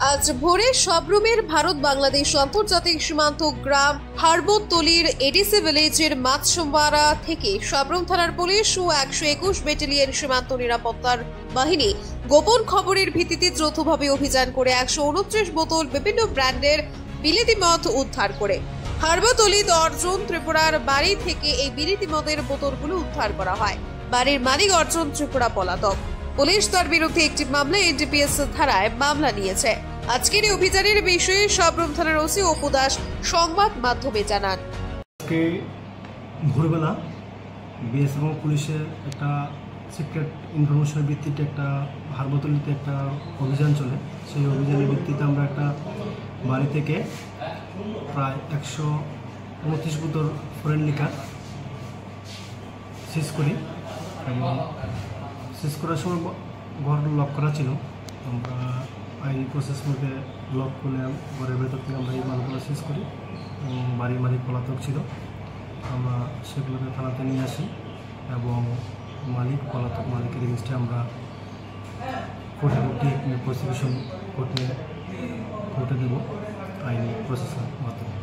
আজ ভোরে সবরুমের ভারত বাংলাদেশ আন্তর্জাতিক সীমান্ত গ্রাম হারবতলির এডিসি ভিলেজের মাছসোমবাড়া থেকে সবরুম থানার পুলিশ ও 121 ব্যাটালিয়ন সীমান্ত নিরাপত্তার বাহিনী গোপন খবরের ভিত্তিতে যৌথভাবে অভিযান করে 129 বোতল বিভিন্ন ব্র্যান্ডের বিলেতি মদ উদ্ধার করে হারবতলি অর্জুন ত্রিপুরার বাড়ি থেকে এই বিলেতি মদের বোতলগুলো উদ্ধার করা হয়। বাড়ির মালিক অর্জুন ত্রিপুরা পলাতক। পুলিশ তার বিরুদ্ধে একটি মামলা এনডিপিএস ধারায় মামলা নিয়েছে। আজকের এই অভিযানের বিষয়ে সবরুম থানার ওসি অপু দাস সংবাদ মাধ্যমে জানান, আজকে ভোরবেলা বিএস এবং পুলিশের একটা সিক্রেট ইনফরমেশনের ভিত্তিতে একটা হারবতলিতে একটা অভিযান চলে। সেই অভিযানের ভিত্তিতে আমরা একটা বাড়ি থেকে প্রায় 129 বোতল ফরেন লিকার সিজ করি এবং সিজ করার সময় ঘর লক করা ছিল। আমরা আইনি প্রসেস মধ্যে লক করে ঘরের ভেতর থেকে আমরা এই মালগুলো সিজ করি এবং বাড়ির মালিক পলাতক ছিল। আমরা সেগুলোকে থানাতে নিয়ে আসি এবং পলাতক মালিকের এগেইনস্টে আমরা কোর্টে প্রসিকিউশন কোর্টে দেব আইনি প্রসেসের মাধ্যমে।